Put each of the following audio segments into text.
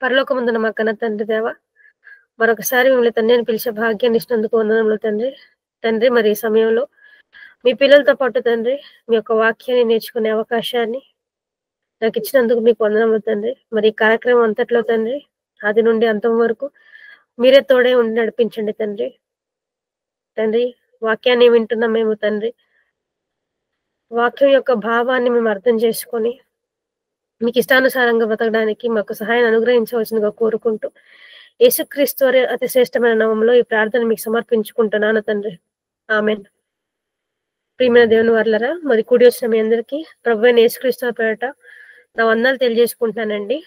పరలోకమందున మా కన్న తండ్రి దేవ, మరొకసారి మిమ్మల్ని తండ్రి అని పిలిచే భాగ్యాన్ని ఇచ్చినందుకు వందనములు తండ్రి. తండ్రి మరి ఈ సమయంలో మీ పిల్లలతో పాటు తండ్రి మీ యొక్క వాక్యాన్ని నేర్చుకునే అవకాశాన్ని నాకు ఇచ్చినందుకు మీకు వందనములు తండ్రి. మరి ఈ కార్యక్రమం అంతట్లో తండ్రి ఆది నుండి అంతం వరకు మీరే తోడే ఉండి నడిపించండి తండ్రి. తండ్రి వాక్యాన్ని వింటున్నాం మేము తండ్రి. వాక్యం యొక్క భావాన్ని మేము అర్థం చేసుకొని మీకు ఇష్టానుసారంగా బ్రతకడానికి మాకు సహాయం అనుగ్రహించవలసిందిగా కోరుకుంటూ యేసుక్రీస్తు వారి అతి శ్రేష్టమైన నామంలో ఈ ప్రార్థన మీకు సమర్పించుకుంటున్నాను తండ్రి. ఆమేన్. ప్రియమైన దేవుని వర్లరా, మరి కూడి వచ్చిన మీ అందరికీ ప్రభువైన యేసుక్రీస్తు వారి పేరట నా వందనాలు తెలియజేసుకుంటున్నానండి.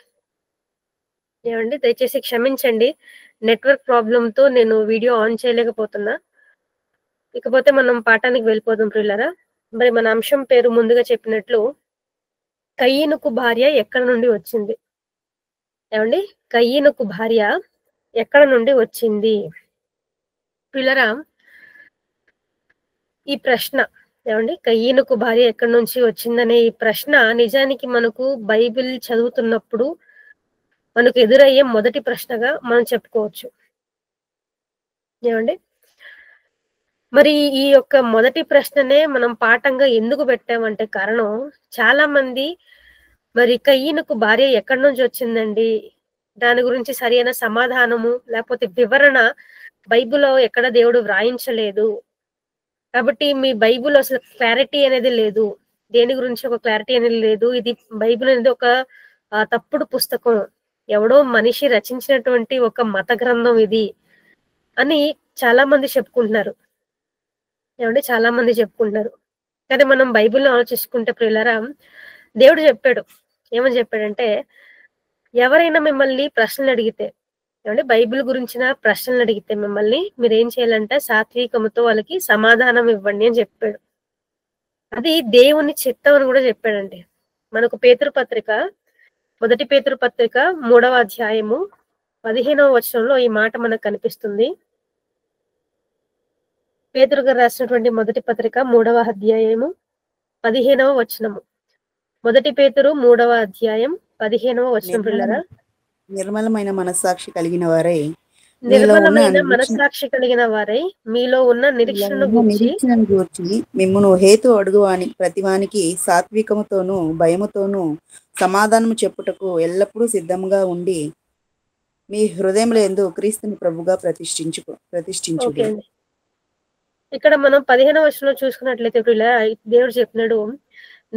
ఏమండి దయచేసి క్షమించండి, నెట్వర్క్ ప్రాబ్లమ్ తో నేను వీడియో ఆన్ చేయలేకపోతున్నా. ఇకపోతే మనం పాఠానికి వెళ్ళిపోదాం ప్రియులారా. మరి మన అంశం పేరు ముందుగా చెప్పినట్లు కయీనుకు భార్య ఎక్కడ నుండి వచ్చింది. ఏమండి కయీనుకు భార్య ఎక్కడ నుండి వచ్చింది ప్రియులారా? ఈ ప్రశ్న ఏమండి కయీనుకు భార్య ఎక్కడి నుంచి వచ్చిందనే ఈ ప్రశ్న నిజానికి మనకు బైబిల్ చదువుతున్నప్పుడు మనకు ఎదురయ్యే మొదటి ప్రశ్నగా మనం చెప్పుకోవచ్చు. ఏమండి మరి ఈ యొక్క మొదటి ప్రశ్ననే మనం పాఠంగా ఎందుకు పెట్టామంటే కారణం, చాలా మంది మరి కయీనుకు భార్య ఎక్కడి నుంచి వచ్చిందండి, దాని గురించి సరైన సమాధానము లేకపోతే వివరణ బైబిల్లో ఎక్కడ దేవుడు వ్రాయించలేదు, కాబట్టి మీ బైబిల్ అసలు క్లారిటీ అనేది లేదు, దేని గురించి ఒక క్లారిటీ అనేది లేదు, ఇది బైబిల్ అనేది ఒక తప్పుడు పుస్తకం, ఎవడో మనిషి రచించినటువంటి ఒక మత గ్రంథం ఇది అని చాలా మంది చెప్పుకుంటున్నారు. ఏమంటే చాలా మంది చెప్పుకుంటున్నారు. కానీ మనం బైబిల్లో ఆలోచించుకుంటే ప్రియులారా, దేవుడు చెప్పాడు. ఏమని చెప్పాడంటే, ఎవరైనా మిమ్మల్ని ప్రశ్నలు అడిగితే, ఏమంటే బైబిల్ గురించిన ప్రశ్నలు అడిగితే మిమ్మల్ని మీరేం చేయాలంటే సాత్వికముతో వాళ్ళకి సమాధానం ఇవ్వండి అని చెప్పాడు. అది దేవుని చిత్తం అని కూడా చెప్పాడండి. మనకు పేతురు పత్రిక, మొదటి పేతురు పత్రిక 3వ అధ్యాయము 15వ వచనంలో ఈ మాట మనకు కనిపిస్తుంది. పేతురు గారు రాసినటువంటి మొదటి పత్రిక 3వ అధ్యాయము 15వ వచనము. మొదటి పేతురు 3వ అధ్యాయం 15వ వచనం పిల్లరా. నిర్మలమైన మనస్సాక్షి కలిగిన వారై నిర్మలమైన మనస్సాక్షి కలిగిన వారై మీలో ఉన్న నిరీక్షణను గూర్చి మిమ్మును హేతు అడుగువాని ప్రతివానికి సాత్వికముతోనూ భయముతోనూ సమాధానము చెప్పుటకు ఎల్లప్పుడూ సిద్ధంగా ఉండి మీ హృదయముల యందు క్రీస్తుని ప్రభుగా ప్రతిష్ఠించుడి. ఇక్కడ మనం 15వ వచనంలో చూసుకున్నట్లయితే దేవుడు చెప్పినాడు,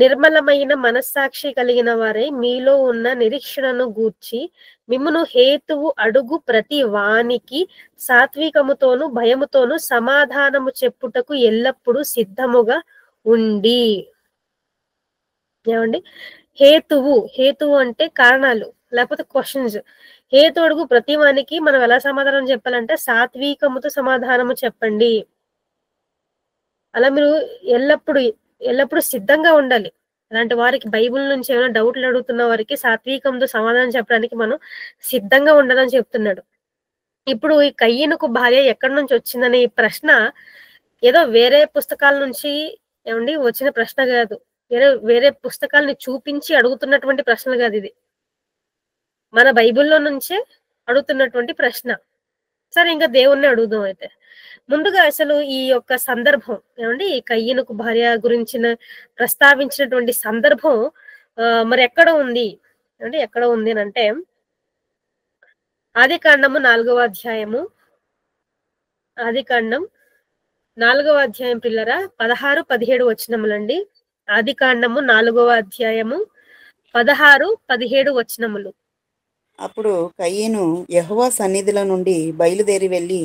నిర్మలమైన మనస్సాక్షి కలిగిన వారే మీలో ఉన్న నిరీక్షణను గూర్చి మిమ్మును హేతువు అడుగు ప్రతి వానికి సాత్వికముతోను భయముతోను సమాధానము చెప్పుటకు ఎల్లప్పుడూ సిద్ధముగా ఉండి. ఏమండి హేతువు అంటే కారణాలు లేకపోతే క్వశ్చన్స్. హేతు అడుగు ప్రతి వానికి మనం ఎలా సమాధానం చెప్పాలంటే సాత్వికముతో సమాధానము చెప్పండి. అలా మీరు ఎల్లప్పుడు సిద్ధంగా ఉండాలి. అలాంటి వారికి బైబిల్ నుంచి ఏమైనా డౌట్లు అడుగుతున్న వారికి సాత్వికంతో సమాధానం చెప్పడానికి మనం సిద్ధంగా ఉండాలని చెప్తున్నాడు. ఇప్పుడు ఈ కయ్యనుకు భార్య ఎక్కడి నుంచి వచ్చిందనే ఈ ప్రశ్న ఏదో వేరే పుస్తకాల నుంచి ఏమండి వచ్చిన ప్రశ్న కాదు, వేరే పుస్తకాలని చూపించి అడుగుతున్నటువంటి ప్రశ్న కాదు, ఇది మన బైబిల్లో నుంచే అడుగుతున్నటువంటి ప్రశ్న. సరే, ఇంకా దేవుణ్ణి అడుగుదాం. అయితే ముందుగా అసలు ఈ యొక్క సందర్భం ఏమండి ఈ కయ్యనుకు భార్య గురించిన ప్రస్తావించినటువంటి సందర్భం మరి ఎక్కడ ఉంది అంటే ఎక్కడ ఉంది అంటే ఆదికాండము 4వ అధ్యాయము, ఆదికాండం 4వ అధ్యాయం పిల్లరా 16-17 వచనములండి. ఆదికాండము 4వ అధ్యాయము 16-17 వచనములు. అప్పుడు కయ్యను యెహోవా సన్నిధిలో నుండి బయలుదేరి వెళ్ళి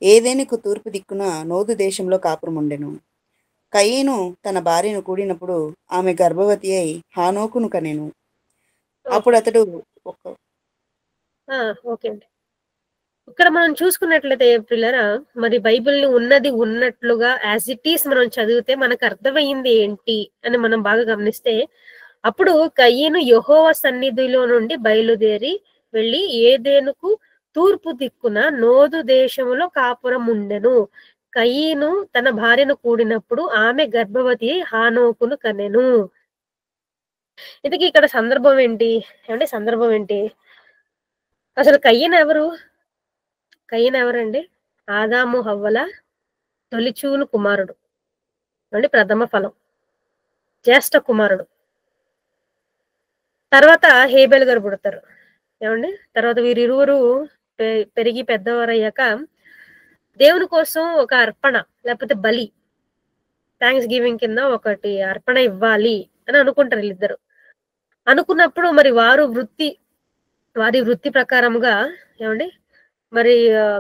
ఏదెనుకు తూర్పు దిక్కున నోదు దేశంలో కాపురం ఉండెను. కయ్యను తన భార్యను కూడినప్పుడు ఆమె గర్భవతి అయి హానోకును కనెను. అప్పుడు అతడు ఓకే అండి. ఇక్కడ మనం చూసుకున్నట్లయితే పిల్లరా, మరి బైబిల్ని ఉన్నది ఉన్నట్లుగా యాజ్ ఇట్ ఈస్ మనం చదివితే మనకు అర్థమైంది ఏంటి అని మనం బాగా గమనిస్తే, అప్పుడు కయ్యను యెహోవా సన్నిధిలో నుండి బయలుదేరి వెళ్ళి ఏదెనుకు తూర్పు దిక్కున నోదు దేశములో కాపురం ఉండెను. కయ్యను తన భార్యను కూడినప్పుడు ఆమె గర్భవతి హానోకును కనెను. ఇంతకీ ఇక్కడ సందర్భం ఏంటి? సందర్భం ఏంటి? అసలు కయ్యను ఎవరు? కయ్యను ఎవరండి? ఆదాము హవ్వల తొలిచూలు కుమారుడు. అంటే ప్రథమ ఫలం. జ్యేష్ఠ కుమారుడు. తర్వాత హేబెల్ గారు పుడతారు. ఏమండి? తర్వాత వీరిరువురు పెరిగి పెద్దవారయ్యాక దేవుని కోసం ఒక అర్పణ లేకపోతే బలి థాంక్స్ గివింగ్ కింద ఒకటి అర్పణ ఇవ్వాలి అని అనుకుంటారు వీళ్ళిద్దరు. అనుకున్నప్పుడు మరి వారి వృత్తి ప్రకారముగా ఏమండి మరి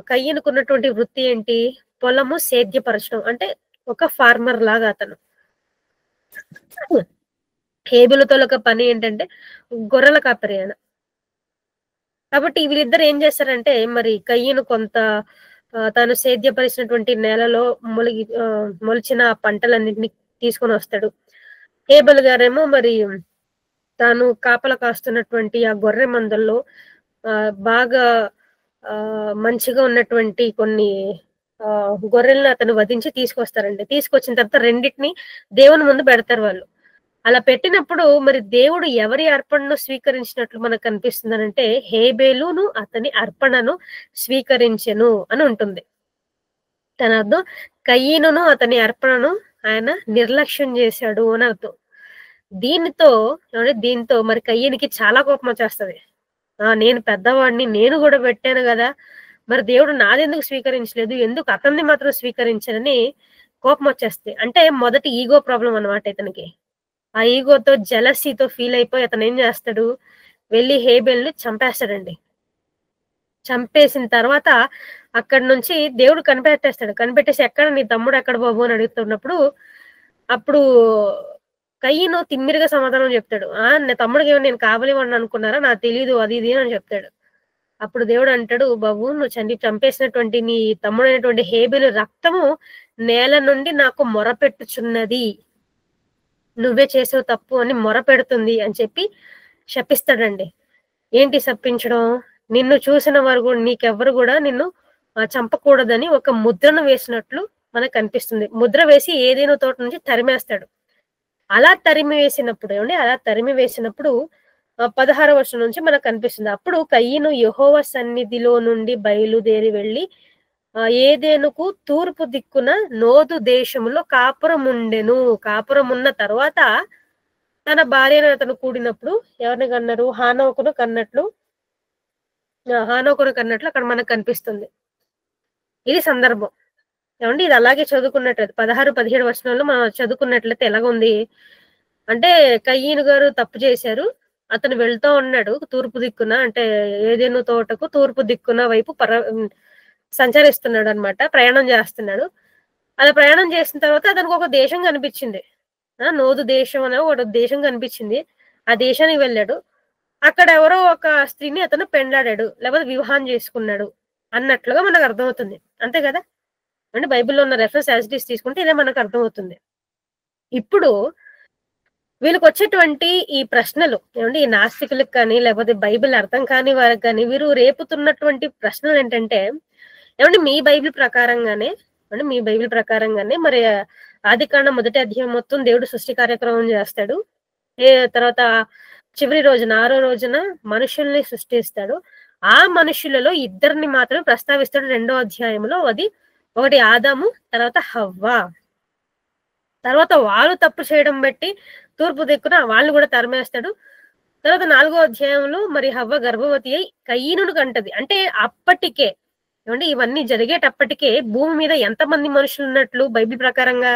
కయ్యనుకున్నటువంటి వృత్తి ఏంటి? పొలము సేద్యపరచడం. అంటే ఒక ఫార్మర్ లాగా అతను. హేబెలుతో ఒక పని ఏంటంటే గొర్రెల కాపరి ఆయన. కాబట్టి వీళ్ళిద్దరు ఏం చేస్తారంటే మరి కయ్యను కొంత తాను సేద్యపరిచినటువంటి నేలలో మొలిచిన పంటలన్నింటినీ తీసుకొని వస్తాడు. హేబెల్ గారేమో మరి తాను కాపలా కాస్తున్నటువంటి ఆ గొర్రె మందల్లో బాగా మంచిగా ఉన్నటువంటి కొన్ని గొర్రెలను అతను వధించి తీసుకొస్తారండి. తీసుకొచ్చిన తర్వాత రెండిటిని దేవుని ముందు పెడతారు వాళ్ళు. అలా పెట్టినప్పుడు మరి దేవుడు ఎవరి అర్పణను స్వీకరించినట్లు మనకు కనిపిస్తుందనంటే హేబేలును అతని అర్పణను స్వీకరించెను అని ఉంటుంది. తన అర్థం కయ్యనును అతని అర్పణను ఆయన నిర్లక్ష్యం చేశాడు అని అర్థం. దీంతో మరి కయ్యనికి చాలా కోపం వచ్చేస్తది. నేను పెద్దవాడిని, నేను కూడా పెట్టాను కదా, మరి దేవుడు నాదెందుకు స్వీకరించలేదు, ఎందుకు అతన్ని మాత్రం స్వీకరించారని కోపం వచ్చేస్తుంది. అంటే మొదటి ఈగో ప్రాబ్లం అన్నమాట ఇతనికి. ఆ ఈగోతో జెలసీతో ఫీల్ అయిపోయి అతను ఏం చేస్తాడు, వెళ్ళి హేబెల్ని చంపేస్తాడండి. చంపేసిన తర్వాత అక్కడి నుంచి దేవుడు కనిపెట్టేస్తాడు. కనిపెట్టేసి ఎక్కడ నీ తమ్ముడు ఎక్కడ బాబు అని అడుగుతున్నప్పుడు అప్పుడు కయ్యను తిమ్మిరిగా సమాధానం చెప్తాడు. నా తమ్ముడికి ఏమో నేను కావలివాడిని అనుకున్నారా, నాకు తెలీదు అది ఇది అని చెప్తాడు. అప్పుడు దేవుడు అంటాడు, బాబు నువ్వు చంపేసినటువంటి నీ తమ్ముడైనటువంటి హేబెలు రక్తము నేల నుండి నాకు మొరపెట్టుచున్నది, నువ్వే చేసావు తప్పు అని మొరపెడుతుంది అని చెప్పి శపిస్తాడండి. ఏంటి శపించడం? నిన్ను చూసిన వారు కూడా నీకెవ్వరు కూడా నిన్ను చంపకూడదని ఒక ముద్రను వేసినట్లు మనకు కనిపిస్తుంది. ముద్ర వేసి ఏదైనా తోట నుంచి తరిమేస్తాడు. అలా తరిమి వేసినప్పుడు 16వ వచనం నుంచి మనకు కనిపిస్తుంది. అప్పుడు కయ్యను యెహోవా సన్నిధిలో నుండి బయలుదేరి వెళ్ళి ఏదెనుకు తూర్పు దిక్కున నోదు దేశములో కాపురం ఉండెను. కాపురం ఉన్న తర్వాత తన భార్యను అతను కూడినప్పుడు ఎవరిని కన్నారు? హానోకును కన్నట్లు అక్కడ మనకు కనిపిస్తుంది. ఇది సందర్భం. ఏమండి ఇది అలాగే చదువుకున్నట్లయితే 16, 17 వచనంలో మనం చదువుకున్నట్లయితే ఎలాగుంది అంటే, కయ్యను గారు తప్పు చేశారు, అతను వెళ్తూ ఉన్నాడు తూర్పు దిక్కున, అంటే ఏదెను తోటకు తూర్పు దిక్కున వైపు సంచరిస్తున్నాడు అనమాట, ప్రయాణం చేస్తున్నాడు. అలా ప్రయాణం చేసిన తర్వాత అతనికి ఒక దేశం కనిపించింది. నోదు దేశం అనే ఒక దేశం కనిపించింది. ఆ దేశానికి వెళ్ళాడు. అక్కడ ఎవరో ఒక స్త్రీని అతను పెండ్లాడాడు, లేకపోతే వివాహం చేసుకున్నాడు అన్నట్లుగా మనకు అర్థమవుతుంది. అంతే కదా అంటే బైబిల్లో ఉన్న రెఫరెన్స్ యాజ్ ఇట్ ఈస్ తీసుకుంటే ఇదే మనకు అర్థమవుతుంది. ఇప్పుడు వీళ్ళకి వచ్చేటువంటి ఈ ప్రశ్నలు ఏమంటే ఈ నాస్తికులకు కానీ లేకపోతే బైబిల్ అర్థం కాని వారికి కానీ వీరు రేపుతున్నటువంటి ప్రశ్నలు ఏంటంటే, ఏమంటే మీ బైబిల్ ప్రకారంగానే మరి ఆదికాండం 1వ అధ్యాయం మొత్తం దేవుడు సృష్టి కార్యక్రమం చేస్తాడు. తర్వాత చివరి రోజున 6వ రోజున మనుషుల్ని సృష్టిస్తాడు. ఆ మనుషులలో ఇద్దరిని మాత్రమే ప్రస్తావిస్తాడు 2వ అధ్యాయంలో. అది ఒకటి ఆదాము, తర్వాత హవ్వ. తర్వాత వాళ్ళు తప్పు చేయడం బట్టి తూర్పు దిక్కున వాళ్ళు కూడా తరిమేస్తాడు. తర్వాత 4వ అధ్యాయంలో మరి హవ్వ గర్భవతి అయి కయ్యనును కంటది. అంటే అప్పటికే ఏమంటే ఇవన్నీ జరిగేటప్పటికే భూమి మీద ఎంతమంది మనుషులు ఉన్నట్లు బైబిల్ ప్రకారంగా?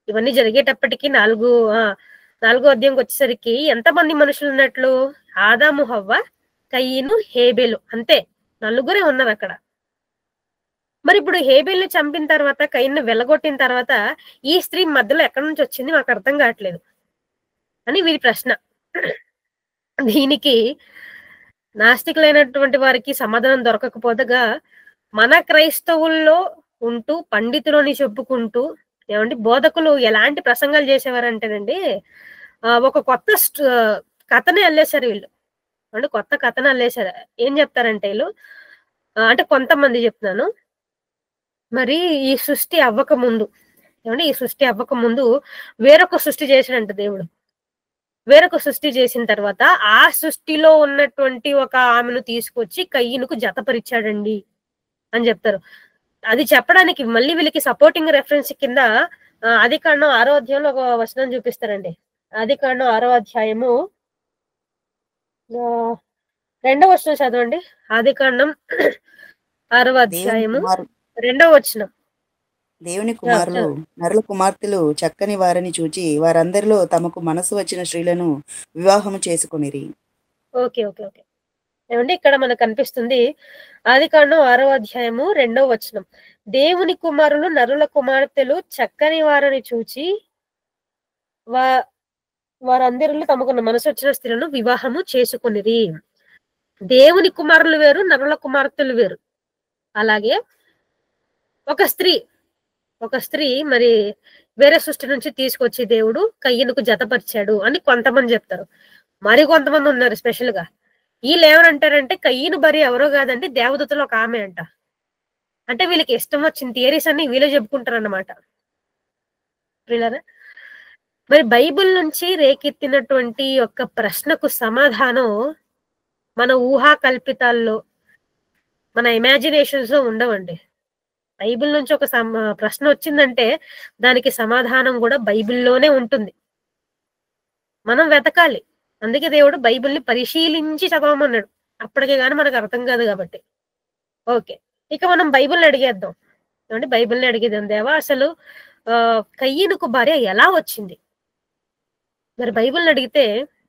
ఇవన్నీ జరిగేటప్పటికి 4వ అధ్యాయంకి వచ్చేసరికి ఎంతమంది మనుషులు ఉన్నట్లు? ఆదాము, హవ్వ, కయ్యను, హేబెలు, అంతే, నలుగురే ఉన్నారు అక్కడ. మరి ఇప్పుడు హేబెల్ని చంపిన తర్వాత, కయ్యను వెళ్ళగొట్టిన తర్వాత ఈ స్త్రీ మధ్యలో ఎక్కడి నుంచి వచ్చింది మాకు అర్థం కావట్లేదు అని వీరి ప్రశ్న. దీనికి నాస్తికులైనటువంటి వారికి సమాధానం దొరకకపోతగా మన క్రైస్తవుల్లో ఉంటూ పండితులని చెప్పుకుంటూ ఏమండి బోధకులు ఎలాంటి ప్రసంగాలు చేసేవారంటేనండి, ఒక కొత్త కథనే అల్లేశారు వీళ్ళు. అంటే కొత్త కథను అల్లేశారు. ఏం చెప్తారంటే వీళ్ళు, అంటే కొంతమంది చెప్తున్నాను, మరి ఈ సృష్టి అవ్వక ముందు వేరొక సృష్టి చేశాడంట దేవుడు. వేరొక సృష్టి చేసిన తర్వాత ఆ సృష్టిలో ఉన్నటువంటి ఒక ఆమెను తీసుకొచ్చి కయ్యనుకు జతపరిచాడండి అని చెప్తారు. అది చెప్పడానికి మళ్ళీ వీళ్ళకి సపోర్టింగ్ రెఫరెన్స్ కింద ఆదికాండం 6వ అధ్యాయంలో ఒక వచనం చూపిస్తారండి. ఆదికాండం 6వ అధ్యాయము 2వ వచనం చదవండి. ఆదికాండం 6వ దేవుని అధ్యాయము కుమారు 2వ వచనం. దేవుని కుమారులు నరుల కుమార్తెలు చక్కని వారిని చూచి వారందరిలో తమకు మనసు వచ్చిన స్త్రీలను వివాహము చేసుకొనిరి. ఓకే ఓకే ఓకే ఏమండి ఇక్కడ మనకు కనిపిస్తుంది ఆదికాండం 6వ అధ్యాయము 2వ వచనం. దేవుని కుమారులు నరుల కుమార్తెలు చక్కని వారిని చూచి వారందరిలో తమకు మనసు వచ్చిన స్త్రీలను వివాహము చేసుకునిరి. దేవుని కుమారులు వేరు, నరుల కుమార్తెలు వేరు. అలాగే ఒక స్త్రీ మరి వేరే సృష్టి నుంచి తీసుకొచ్చి దేవుడు కయ్యనుకు జతపరిచాడు అని కొంతమంది చెప్తారు. మరి కొంతమంది ఉన్నారు స్పెషల్ గా. వీళ్ళు ఏమనంటారంటే కయ్యను భార్య ఎవరో కాదండి, దేవదూతలో ఒక ఆమె అంట. అంటే వీళ్ళకి ఇష్టం వచ్చిన థియరీస్ అన్ని వీళ్ళే చెప్పుకుంటారు అన్నమాట. మరి బైబిల్ నుంచి రేకెత్తినటువంటి ఒక ప్రశ్నకు సమాధానం మన ఊహా కల్పితాల్లో, మన ఇమాజినేషన్స్ లో ఉండవండి. బైబిల్ నుంచి ఒక ప్రశ్న వచ్చిందంటే దానికి సమాధానం కూడా బైబిల్లోనే ఉంటుంది. మనం వెతకాలి. అందుకే దేవుడు బైబిల్ని పరిశీలించి చదవమన్నాడు. అప్పటికే గాని మనకు అర్థం కాదు కాబట్టి. ఓకే, ఇక మనం బైబిల్ని అడిగేద్దాం. ఏమంటే బైబిల్ని అడిగేద్దాం, దేవా అసలు కయ్యనుకు భార్య ఎలా వచ్చింది? మరి బైబిల్ని అడిగితే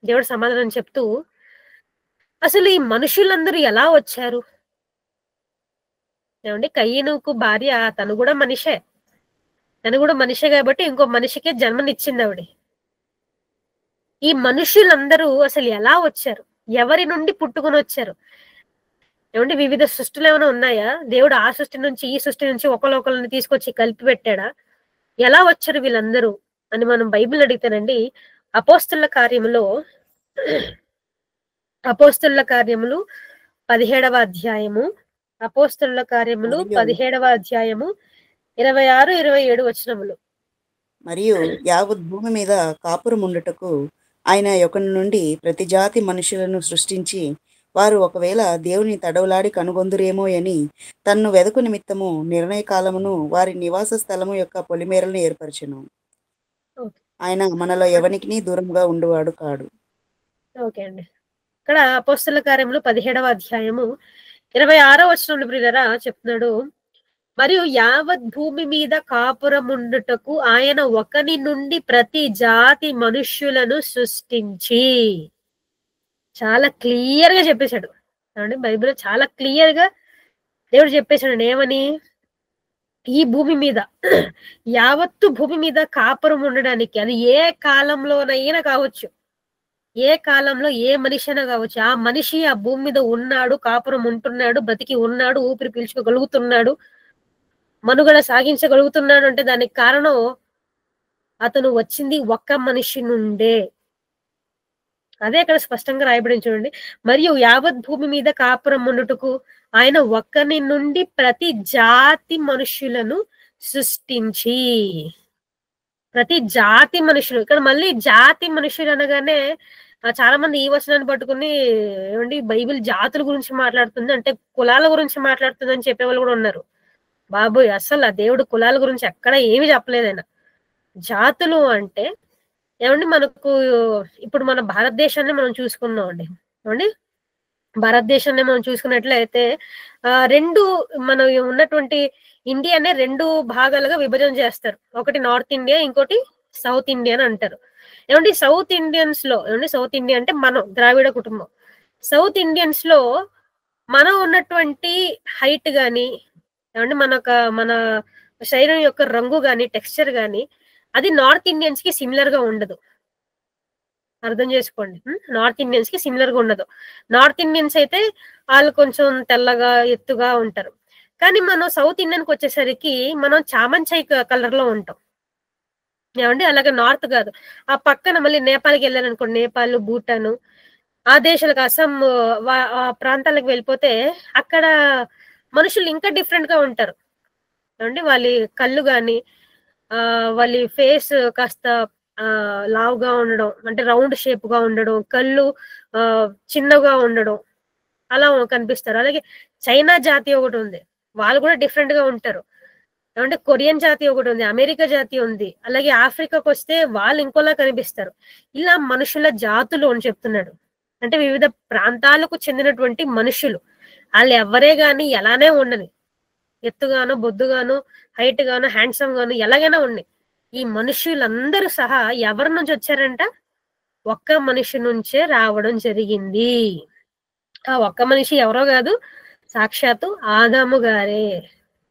దేవుడు సమాధానం చెప్తూ అసలు ఈ మనుషులందరూ ఎలా వచ్చారు? ఏమండి కయ్యనుకు భార్య తను కూడా మనిషే కాబట్టి ఇంకో మనిషికే జన్మనిచ్చింది ఆవిడ. ఈ మనుషులందరూ అసలు ఎలా వచ్చారు? ఎవరి నుండి పుట్టుకొని వచ్చారు? ఏమంటే వివిధ సృష్టిలు ఏమైనా ఉన్నాయా? దేవుడు ఆ సృష్టి నుంచి ఈ సృష్టి నుంచి ఒకరిని తీసుకొచ్చి కలిపి పెట్టాడా? ఎలా వచ్చారు వీళ్ళందరూ అని మనం బైబిల్ అడిగితేనండి అపోస్తలుల కార్యములు 17వ అధ్యాయము 17వ అధ్యాయము 26, 27 వచనములు. మరియు యావత్ భూమి మీద కాపురముండుటకు ఆయన యొక్కడి నుండి ప్రతి జాతి మనుషులను సృష్టించి వారు ఒకవేళ దేవుని తడవులాడి కనుగొందురేమో అని తన్ను వెదకు నిమిత్తము నిర్ణయ కాలమును వారి నివాస స్థలము యొక్క పొలిమేరలను ఏర్పరచెను. ఆయన మనలో ఎవనికి దూరంగా ఉండువాడు కాడు. ఓకే అండి, ఇక్కడ అపోస్తలుల కార్యములు 17వ అధ్యాయము 26వ వచనంలో ప్రియులారా చెప్తున్నాడు, మరియు యావత్ భూమి మీద కాపురముండుటకు ఆయన ఒకని నుండి ప్రతి జాతి మనుష్యులను సృష్టించి. చాలా క్లియర్ గా చెప్పేశాడు అండి. బైబిల్ చాలా క్లియర్ గా దేవుడు చెప్పేశాడు ఏమని, ఈ భూమి మీద యావత్తు భూమి మీద కాపురం ఉండడానికి, అది ఏ కాలంలోనైనా కావచ్చు, ఏ కాలంలో ఏ మనిషి అయినా కావచ్చు, ఆ మనిషి ఆ భూమి మీద ఉన్నాడు, కాపురం ఉంటున్నాడు, బ్రతికి ఉన్నాడు, ఊపిరి పీల్చుకోగలుగుతున్నాడు, మనుగడ సాగించగలుగుతున్నాడు అంటే దానికి కారణం అతను వచ్చింది ఒక్క మనిషి నుండే. అదే అక్కడ స్పష్టంగా రాయబడి చూడండి, మరియు యావత్ భూమి మీద కాపురం ఉండుటకు ఆయన ఒక్కని నుండి ప్రతి జాతి మనుషులను సృష్టించి. ప్రతి జాతి మనుషులు, ఇక్కడ మళ్ళీ జాతి మనుషులు అనగానే చాలా మంది ఈ వచనాన్ని పట్టుకుని ఏమండి బైబిల్ జాతుల గురించి మాట్లాడుతుంది అంటే కులాల గురించి మాట్లాడుతుంది అని చెప్పే వాళ్ళు కూడా ఉన్నారు. బాబోయ్, అసలు ఆ దేవుడు కులాల గురించి ఎక్కడ ఏమి చెప్పలేదు ఆయన. జాతులు అంటే ఏమండి మనకు ఇప్పుడు మన భారతదేశాన్ని మనం చూసుకున్నాం అండి. ఏమండి భారతదేశాన్ని మనం చూసుకున్నట్లయితే రెండు మన ఉన్నటువంటి ఇండియానే 2 భాగాలుగా విభజన చేస్తారు. ఒకటి నార్త్ ఇండియా, ఇంకోటి సౌత్ ఇండియా అని అంటారు. ఏమండి సౌత్ ఇండియన్స్ లో, ఏమండి సౌత్ ఇండియా అంటే మనం ద్రావిడ కుటుంబం. సౌత్ ఇండియన్స్ లో మనం ఉన్నటువంటి హైట్ గాని, ఏమండి మన శరీరం యొక్క రంగు గాని, టెక్స్చర్ గాని అది నార్త్ ఇండియన్స్ కి సిమిలర్ గా ఉండదు. అర్థం చేసుకోండి, నార్త్ ఇండియన్స్ కి సిమిలర్ గా ఉండదు. నార్త్ ఇండియన్స్ అయితే వాళ్ళు కొంచెం తెల్లగా ఎత్తుగా ఉంటారు. కానీ మనం సౌత్ ఇండియన్ కి వచ్చేసరికి మనం చామంచాయి కలర్ లో ఉంటాం. ఏమండి అలాగే నార్త్ కాదు, ఆ పక్కన మళ్ళీ నేపాల్కి వెళ్ళారనుకోండి, నేపాల్, భూటాన్ ఆ దేశాలకు, అస్సాం ఆ ప్రాంతాలకు వెళ్ళిపోతే అక్కడ మనుషులు ఇంకా డిఫరెంట్ గా ఉంటారు. ఏమండి వాళ్ళ కళ్ళు గాని వాళ్ళ ఫేస్ కాస్త లావుగా ఉండడం, అంటే రౌండ్ షేప్ గా ఉండడం, కళ్ళు చిన్నగా ఉండడం, అలా కనిపిస్తారు. అలాగే చైనా జాతి ఒకటి ఉంది, వాళ్ళు కూడా డిఫరెంట్ గా ఉంటారు. అంటే కొరియన్ జాతి ఒకటి ఉంది, అమెరికా జాతి ఉంది, అలాగే ఆఫ్రికాకి వస్తే వాళ్ళు ఇంకోలా కనిపిస్తారు. ఇలా మనుషుల జాతులు అని చెప్తున్నాడు. అంటే వివిధ ప్రాంతాలకు చెందినటువంటి మనుషులు, వాళ్ళు ఎవరే గాని ఎలానే ఉండని, ఎత్తుగాను, బొద్దుగాను, హైట్ గాను, హ్యాండ్సమ్ గాను, ఎలాగైనా ఉన్నాయి. ఈ మనుషులందరూ సహా ఎవరి నుంచి వచ్చారంట? ఒక్క మనిషి నుంచే రావడం జరిగింది. ఆ ఒక్క మనిషి ఎవరో కాదు, సాక్షాత్తు ఆదాము గారే.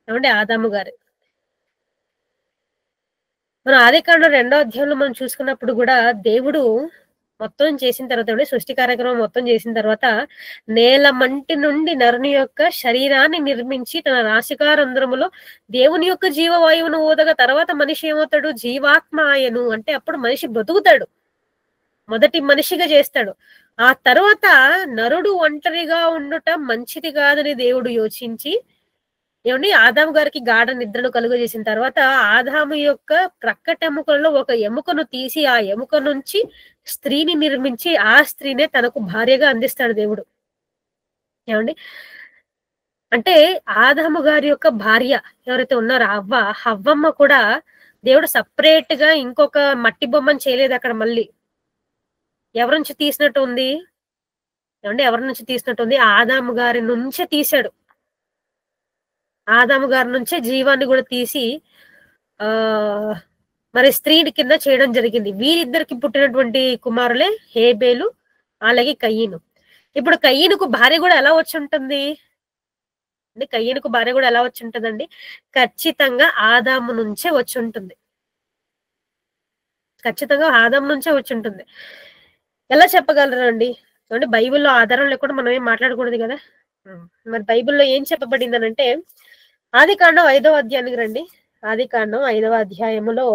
ఏమంటే ఆదాము గారే. మన ఆదికాండం 2వ అధ్యాయంలో మనం చూసుకున్నప్పుడు కూడా దేవుడు మొత్తం చేసిన తర్వాత, సృష్టి కార్యక్రమం మొత్తం చేసిన తర్వాత, నేల మంటి నుండి నరుని యొక్క శరీరాన్ని నిర్మించి తన నాసికారంధ్రములో దేవుని యొక్క జీవవాయువును ఊదగా తర్వాత మనిషి ఏమవుతాడు? జీవాత్మ ఆయను. అంటే అప్పుడు మనిషి బ్రతుకుతాడు, మొదటి మనిషిగా చేస్తాడు. ఆ తర్వాత నరుడు ఒంటరిగా ఉండుట మంచిది కాదని దేవుడు యోచించి, ఏమండి, ఆదాము గారికి గాఢ నిద్రను కలుగజేసిన తర్వాత ఆదాము యొక్క ప్రక్కటెముకల్లో ఒక ఎముకను తీసి ఆ ఎముక నుంచి స్త్రీని నిర్మించి ఆ స్త్రీనే తనకు భార్యగా అందిస్తాడు దేవుడు. ఏమండి, అంటే ఆదాము గారి యొక్క భార్య ఎవరైతే ఉన్నారో హవ్వమ్మ కూడా దేవుడు సపరేట్ గా ఇంకొక మట్టి బొమ్మను చేయలేదు అక్కడ. మళ్ళీ ఎవరి నుంచి తీసినట్టు ఉంది? ఏమంటే ఎవరి నుంచి తీసినట్టు ఉంది? ఆదాము గారి నుంచే తీశాడు. ఆదాము గారి నుంచే జీవాన్ని కూడా తీసి ఆ మరి స్త్రీ కింద చేయడం జరిగింది. వీరిద్దరికి పుట్టినటువంటి కుమారులే హేబేలు, అలాగే కయ్యను. ఇప్పుడు కయ్యనుకు భార్య కూడా ఎలా వచ్చి ఉంటుంది? అంటే కయ్యనుకు భార్య కూడా ఎలా వచ్చి ఉంటుందండి? ఖచ్చితంగా ఆదాము నుంచే వచ్చి ఉంటుంది. ఖచ్చితంగా ఆదాము నుంచే వచ్చి ఉంటుంది. ఎలా చెప్పగలరు అండి? అంటే బైబిల్లో ఆధారం లేకుండా మనం ఏం మాట్లాడకూడదు కదా. మరి బైబిల్లో ఏం చెప్పబడిందనంటే, ఆదికాండం 5వ అధ్యాయానికి రండి. ఆదికాండం 5వ అధ్యాయములో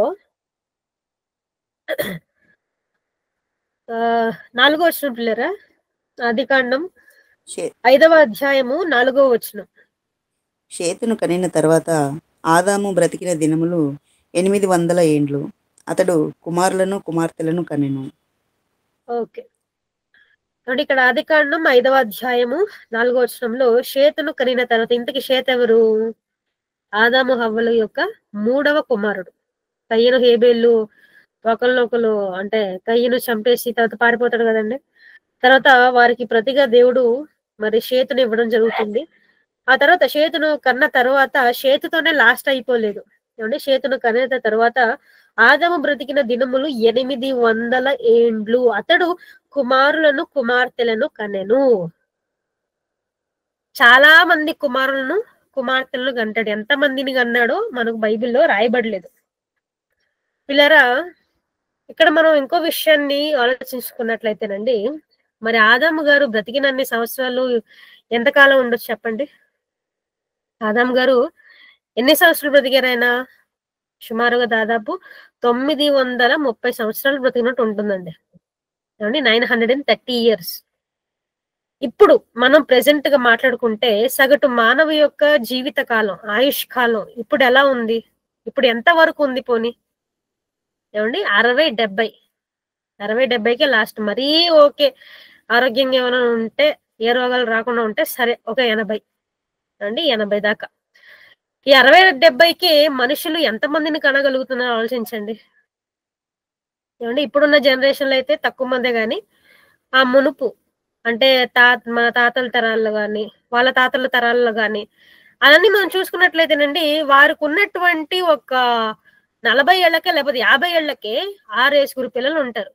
4వ వచనం పిల్లరా. ఆదికాండం 5వ అధ్యాయము 4వ వచనం. షేతును కనిన తర్వాత ఆదాము బ్రతికిన దినములు 800 ఏండ్లు. అతడు కుమారులను కుమార్తెలను కనెను. ఓకే, అంటే ఇక్కడ ఆదికాండం 5వ అధ్యాయము 4వ వచనంలో షేతును కనిన తర్వాత, ఇంతకి షేత్ ఎవరు? ఆదాము హవ్వల యొక్క 3వ కుమారుడు. కయ్యను హేబేలు ఒకరినొకరు, అంటే కయ్యను చంపేసి తర్వాత పారిపోతాడు కదండి. తర్వాత వారికి ప్రతిగా దేవుడు మరి షేతుని ఇవ్వడం జరుగుతుంది. ఆ తర్వాత షేతును కన్న తర్వాత షేతుతోనే లాస్ట్ అయిపోలేదు. ఏమంటే షేతును కన్న తర్వాత ఆదాము బ్రతికిన దినములు 800 ఏండ్లు. అతడు కుమారులను కుమార్తెలను కనెను. చాలా మంది కుమారులను కుమార్తెలను కంటాడు. ఎంత మందిని కన్నాడో మనకు బైబిల్లో రాయబడలేదు. పిల్లరా, ఇక్కడ మనం ఇంకో విషయాన్ని ఆలోచించుకున్నట్లయితేనండి, మరి ఆదాము గారు బ్రతికినన్ని సంవత్సరాలు ఎంతకాలం ఉండొచ్చు చెప్పండి? ఆదాము గారు ఎన్ని సంవత్సరాలు బ్రతికారు? ఆయన సుమారుగా దాదాపు 930 సంవత్సరాలు బ్రతికినట్టు ఉంటుందండి. 930 years. ఇప్పుడు మనం ప్రెసెంట్ గా మాట్లాడుకుంటే సగటు మానవ యొక్క జీవిత కాలం, ఆయుష్ కాలం ఇప్పుడు ఎలా ఉంది? ఇప్పుడు ఎంత వరకు ఉంది పోనీ? ఏమండి, 60-70కే లాస్ట్. మరీ ఓకే, ఆరోగ్యంగా ఏమైనా ఉంటే, ఏ రోగాలు రాకుండా ఉంటే సరే, ఒక 80 అండి, 80 దాకా. ఈ 60-70కి మనుషులు ఎంతమందిని కనగలుగుతున్నారో ఆలోచించండి. ఏమండి, ఇప్పుడున్న జనరేషన్ లో అయితే తక్కువ మందే, గాని ఆ మునుపు అంటే మన తాతల తరాల్లో గాని, వాళ్ళ తాతల తరాల్లో గాని, అవన్నీ మనం చూసుకున్నట్లయితేనండి, వారికి ఉన్నటువంటి ఒక 40 ఏళ్లకే లేకపోతే 50 ఏళ్లకే 6 పిల్లలు ఉంటారు.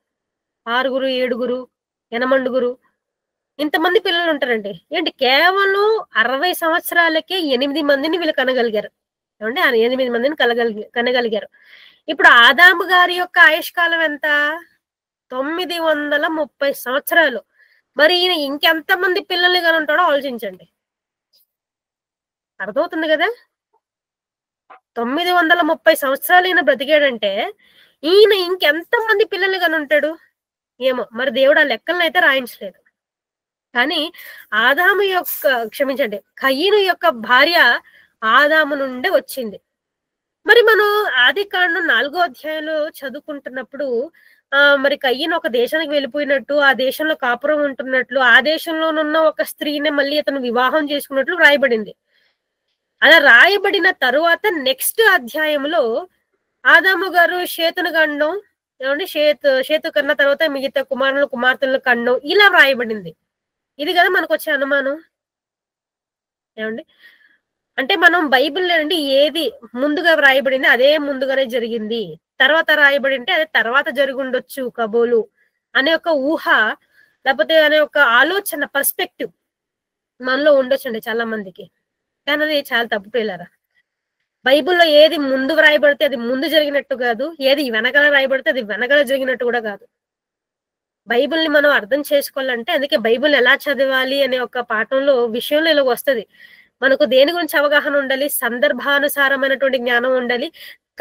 6, 7, 8 ఇంతమంది పిల్లలు ఉంటారండి. ఏంటి, కేవలం 60 సంవత్సరాలకే 8 మందిని వీళ్ళు కనగలిగారు. ఏమంటే 8 మందిని కనగలిగారు. ఇప్పుడు ఆదాము గారి యొక్క ఆయుష్కాలం ఎంత? 930 సంవత్సరాలు. మరి ఈయన ఇంకెంత మంది పిల్లల్ని కానీ ఉంటాడో ఆలోచించండి. అర్థమవుతుంది కదా? 930 సంవత్సరాలు ఈయన బ్రతికాడంటే ఈయన ఇంకెంత మంది పిల్లల్ని కానీ ఉంటాడు ఏమో. మరి దేవుడు ఆ లెక్కలను అయితే రాయించలేదు. కానీ ఆదాము యొక్క, క్షమించండి, కయీను యొక్క భార్య ఆదాము నుండి వచ్చింది. మరి మనం ఆదికాండం 4వ అధ్యాయంలో చదువుకుంటున్నప్పుడు మరి కయ్యను ఒక దేశానికి వెళ్ళిపోయినట్టు, ఆ దేశంలో కాపురం ఉంటున్నట్లు, ఆ దేశంలోనున్న ఒక స్త్రీని మళ్ళీ అతను వివాహం చేసుకున్నట్లు రాయబడింది. అలా రాయబడిన తరువాత నెక్స్ట్ అధ్యాయంలో ఆదాము గారు షేతును కనడం, ఏమండి షేతు కన్న తర్వాత మిగతా కుమారులు కుమార్తెలను కనడం ఇలా రాయబడింది. ఇది కదా మనకొచ్చే అనుమానం. ఏమండి? అంటే మనం బైబిల్‌లో నుండి ఏది ముందుగా వ్రాయబడింది అదే ముందుగానే జరిగింది. తర్వాత రాయబడి ఉంటే అది తర్వాత జరిగుండొచ్చు కాబోలు అనే ఒక ఊహ, లేపోతే అనే ఒక ఆలోచన పర్స్పెక్టివ్ మనలో ఉండొచ్చండి చాలా మందికి. కానీ అది చాలా తప్పు ప్రియులారా. బైబిల్‌లో ఏది ముందు వ్రాయబడితే అది ముందు జరిగినట్టు గాదు. ఏది వెనకాల రాయబడితే అది వెనకాల జరిగినట్టు గూడా గాదు. బైబిల్‌ని మనం అర్థం చేసుకోవాలంటే అందుకే బైబిల్ ఎలా చదవాలి అనే ఒక పాఠంలో విషయంలో ఇలా వస్తది. మనకు దేని గురించి అవగాహన ఉండాలి, సందర్భానుసారమైనటువంటి జ్ఞానం ఉండాలి,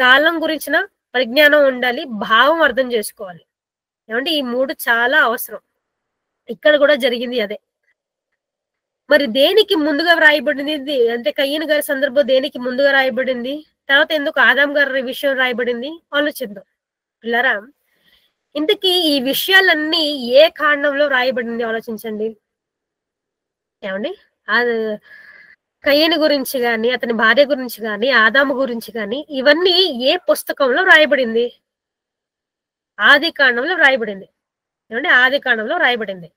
కాలం గురించిన పరిజ్ఞానం ఉండాలి, భావం అర్థం జేసుకోవాలి. ఏమంటే ఈ 3 చాలా అవసరం. ఇక్కడ గూడా జరిగింది అదే. మరి దేనికి ముందుగా వ్రాయబడింది అంటే కయ్యను గారి సందర్భం దేనికి ముందుగా రాయబడింది? తర్వాత ఎందుకు ఆదాం గారి విషయం రాయబడింది? ఆలోచిద్దాం. పిల్లరా, ఇంతకీ ఈ విషయాలన్నీ ఏ కాండంలో రాయబడింది ఆలోచించండి. ఏమండి? ఆద్ కయ్యను గురించి గాని, అతని భార్య గురించి గాని, ఆదాము గురించి గాని ఇవన్నీ ఏ పుస్తకంలో రాయబడింది? ఆదికాండంలో రాయబడింది. ఏమండి? ఆదికాండంలో రాయబడింది.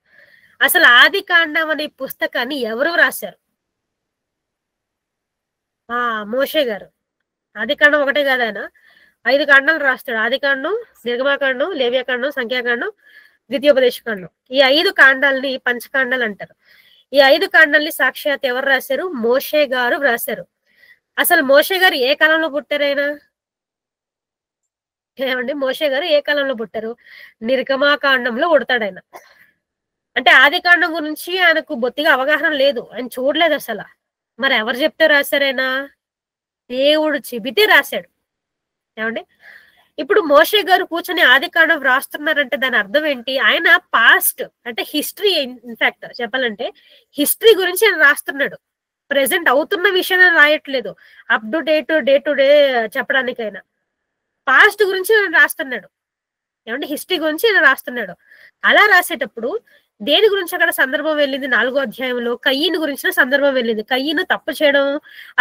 అసలు ఆదికాండం అనే పుస్తకాన్ని ఎవరు రాశారు? మోషే గారు. ఆదికాండం ఒకటే కాదు ఆయన. 5 కాండాలు రాస్తాడు. ఆదికాండం, నిర్గమాకాండం, లేవ్యకాండం, సంఖ్యాకాండం, ద్వితీయోపదేశకాండం. ఈ 5 కాండాల్ని పంచకాండాలు అంటారు. ఈ 5 కాండాల్ని సాక్షాత్ ఎవరు రాశారు? మోషే గారు రాశారు. అసలు మోషే గారు ఏ కాలంలో పుట్టారాయన? ఏమండి? మోషే గారు ఏ కాలంలో పుట్టారు? నిర్గమాకాండంలో పుడతాడాయన. అంటే ఆదికాండం గురించి ఆయనకు బొత్తిగా అవగాహన లేదు. ఆయన చూడలేదు అసల. మరి ఎవరు చెప్తే రాశారాయన? దేవుడు చెబితే రాశాడు. ఏమండి? ఇప్పుడు మోషే గారు కూర్చొని ఆదికాండం రాస్తున్నారంటే దాని అర్థం ఏంటి? ఆయన పాస్ట్ అంటే హిస్టరీ ఇన్‌ఫాక్ట్ చెప్పాలంటే హిస్టరీ గురించి ఆయన రాస్తున్నాడు. ప్రెజెంట్ అవుతున్న విషయాన్ని రాయట్లేదు. Up to day to day చెప్పడానికైనా. పాస్ట్ గురించి ఆయన రాస్తున్నాడు. ఏమంటే హిస్టరీ గురించి ఆయన రాస్తున్నాడు. అలా రాసేటప్పుడు దేని గురించి అక్కడ సందర్భం వెళ్ళింది? 4వ అధ్యాయంలో కయ్యను గురించిన సందర్భం వెళ్ళింది. కయ్యను తప్పు చేయడం,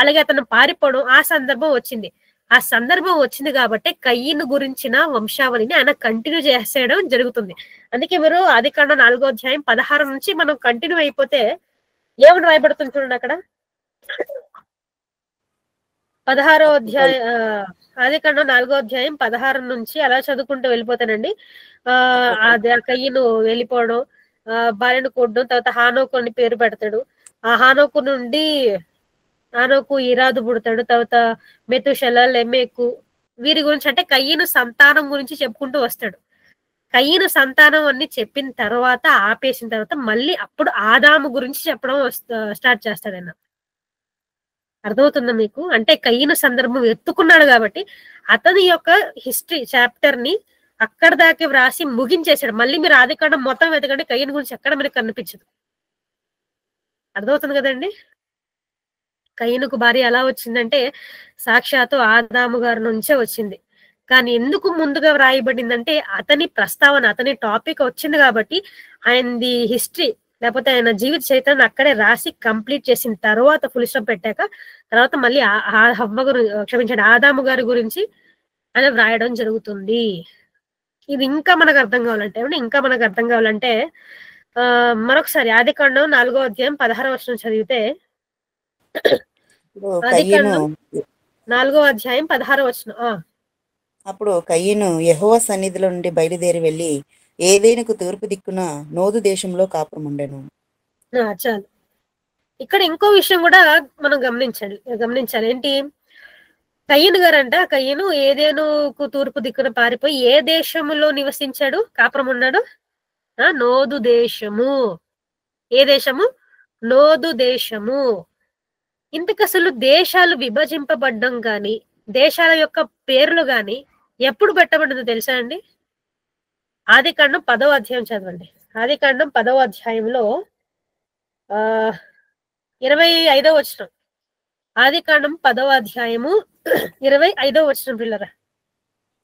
అలాగే అతను పారిపోవడం ఆ సందర్భం వచ్చింది. ఆ సందర్భం వచ్చింది కాబట్టి కయ్యను గురించిన వంశావళిని ఆయన కంటిన్యూ చేసేయడం జరుగుతుంది. అందుకే మీరు ఆదికాండం 4వ అధ్యాయం 16 నుంచి మనం కంటిన్యూ అయిపోతే ఏమని రాయబడుతుంది చూడండి అక్కడ. 16వ అధ్యాయం ఆదికాండం 4వ అధ్యాయం 16 నుంచి అలా చదువుకుంటూ వెళ్ళిపోతానండి. అది కయ్యను వెళ్ళిపోవడం, భార్యను కొట్టడం, తర్వాత హానోకు అని పేరు పెడతాడు. ఆ హానోకు నుండి హానోకు ఇరాదు పుడతాడు. తర్వాత మెతుషెల, లెమెకు వీరి గురించి అంటే కయ్యను సంతానం గురించి చెప్పుకుంటూ వస్తాడు. కయ్యను సంతానం అన్ని చెప్పిన తర్వాత ఆపేసిన తర్వాత మళ్ళీ అప్పుడు ఆదాము గురించి చెప్పడం స్టార్ట్ చేస్తాడు ఆయన. అర్థమవుతుందా మీకు? అంటే కయ్యను సందర్భం ఎత్తుకున్నాడు కాబట్టి అతని యొక్క హిస్టరీ చాప్టర్ ని అక్కడ దాకా వ్రాసి ముగించేశాడు. మళ్ళీ మీరు ఆదికాండం మొత్తం వెతకండి, కయ్యను గురించి ఎక్కడ మనకు కనిపించదు. అర్థమవుతుంది కదండి? కయ్యనుకు భార్య ఎలా వచ్చిందంటే సాక్షాత్తు ఆదాము గారి నుంచే వచ్చింది. కానీ ఎందుకు ముందుగా వ్రాయబడిందంటే అతని ప్రస్తావన, అతని టాపిక్ వచ్చింది కాబట్టి ఆయనది హిస్టరీ లేకపోతే ఆయన జీవిత చరిత్రను అక్కడే రాసి కంప్లీట్ చేసిన తర్వాత ఫుల్ స్టాప్ పెట్టాక తర్వాత మళ్ళీ హవ్వ క్షమించండి ఆదాము గారి గురించి ఆయన వ్రాయడం జరుగుతుంది. ఇది ఇంకా మనకు అర్థం కావాలంటే ఇంకా మనకు అర్థం కావాలంటే మరొకసారి ఆదికాండం 4వ అధ్యాయం 16వ వచనం చదివితే ఆదికాండం 4వ అధ్యాయం 16వ వచనం. అప్పుడు కయ్యను యెహోవా సన్నిధిలో నుండి బయలుదేరి వెళ్ళి ఏదైనాకు తూర్పు దిక్కున నోదు దేశంలో కాపురం ఉండెను. చాలు. ఇక్కడ ఇంకో విషయం కూడా మనం గమనించాలి. ఏంటి? కయ్యను గారంట, కయ్యను ఏదేనుకు తూర్పు దిక్కున పారిపోయి ఏ దేశములో నివసించాడు, కాపురం ఉన్నాడు? నోదు దేశము. ఏ దేశము? నోదు దేశము. ఇంతకసలు దేశాలు విభజింపబడ్డం గాని దేశాల యొక్క పేర్లు గాని ఎప్పుడు పెట్టబడిందో తెలుసా అండి? ఆదికాండం 10వ అధ్యాయం చదవండి. ఆదికాండం 10వ అధ్యాయంలో 25వ వచనం. ఆదికాండం 10వ అధ్యాయము 25వ వచనం పిల్లరా.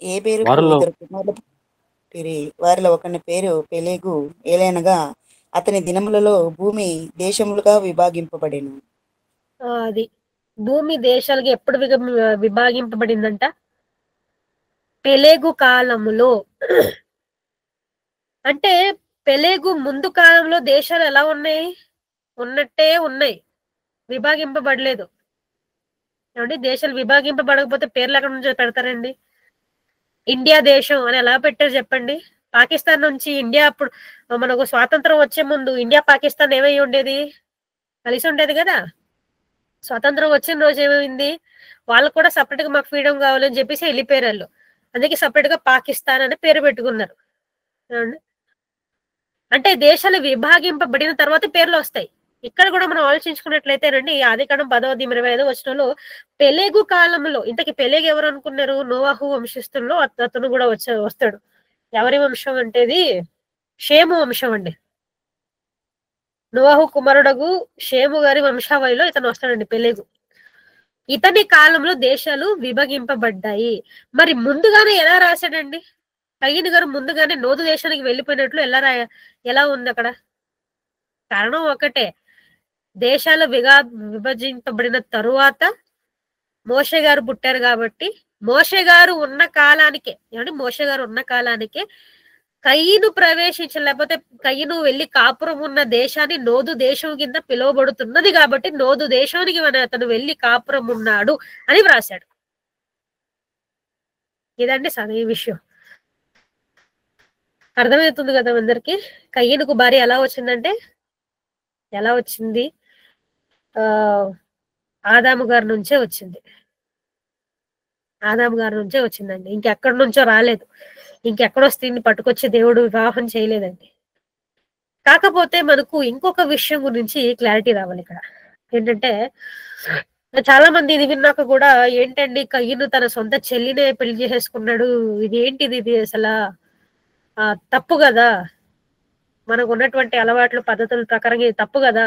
ఏ పేరుకు వారిలో ఇద్దరు కుమారులు పుట్టిరి. వారిలో ఒకని పేరు పెలేగు. ఏలైనగా అతని దినములలో భూమి దేశములుగా విభాగింపబడెను. అది భూమి దేశాలకి ఎప్పుడు విభాగింపబడిందంట? పెలేగు కాలములో. అంటే పెలేగు ముందు కాలంలో దేశాలు ఎలా ఉన్నాయి? ఉన్నట్టే ఉన్నాయి, విభాగింపబడలేదు. ఏమండి, దేశాలు విభాగింపబడకపోతే పేర్లు ఎక్కడ నుంచో పెడతారండి? ఇండియా దేశం అని ఎలా పెట్టారు చెప్పండి? పాకిస్తాన్ నుంచి ఇండియా, అప్పుడు మనకు స్వాతంత్రం వచ్చే ముందు ఇండియా పాకిస్తాన్ ఏమై ఉండేది? కలిసి ఉండేది కదా. స్వాతంత్రం వచ్చిన రోజు ఏమైంది? వాళ్ళు కూడా సపరేట్ గా మాకు ఫ్రీడమ్ కావాలని చెప్పేసి వెళ్ళిపోయారు వాళ్ళు. అందుకే సపరేట్ గా పాకిస్తాన్ అనే పేరు పెట్టుకున్నారు. అంటే దేశాలు విభాగింపబడిన తర్వాత పేర్లు వస్తాయి. ఇక్కడ కూడా మనం ఆలోచించుకున్నట్లయితేనండి, ఆదికాండం 10వ అధ్యాయం 25వ వచనంలో పెలేగు కాలంలో, ఇంతకి పెలేగు ఎవరు అనుకున్నారు? నోవాహు వంశస్థుల్లో అతను కూడా వస్తాడు. ఎవరి వంశం అంటే ఇది షేము వంశం అండి. నోవాహు కుమారుడగు షేము గారి వంశావళిలో ఇతను వస్తాడండి పెలేగు. ఇతని కాలంలో దేశాలు విభజింపబడ్డాయి. మరి ముందుగానే ఎలా రాశాడండి? కయ్యను గారు ముందుగానే నోదు దేశానికి వెళ్ళిపోయినట్లు ఎలా ఉంది అక్కడ? కారణం ఒకటే, దేశాలు విభజింపబడిన తరువాత మోషే గారు పుట్టారు కాబట్టి, మోషే గారు ఉన్న కాలానికే కయ్యను ప్రవేశించిన, లేకపోతే కయ్యను వెళ్ళి కాపురం ఉన్న దేశాన్ని నోదు దేశం కింద పిలువబడుతున్నది కాబట్టి నోదు దేశానికి అతను వెళ్ళి కాపురం ఉన్నాడు అని వ్రాశాడు. ఇదండి ఈ విషయం. అర్థమవుతుంది కదా అందరికి? కయ్యనుకు భార్య ఎలా వచ్చిందంటే, ఎలా వచ్చింది? ఆదాము గారి నుంచే వచ్చింది. ఆదాము గారి నుంచే వచ్చిందండి, ఇంకెక్కడి నుంచో రాలేదు. ఇంకెక్కడో స్త్రీని పట్టుకొచ్చి దేవుడు వివాహం చేయలేదండి. కాకపోతే మనకు ఇంకొక విషయం గురించి క్లారిటీ రావాలి ఇక్కడ. ఏంటంటే, చాలా మంది ఇది విన్నాక కూడా, ఏంటండి కయ్యను తన సొంత చెల్లినే పెళ్లి చేసేసుకున్నాడు, ఇది ఏంటిది, ఇది అసలు తప్పు కదా, మనకు ఉన్నటువంటి అలవాట్లు పద్ధతుల ప్రకారంగా ఇది తప్పు కదా,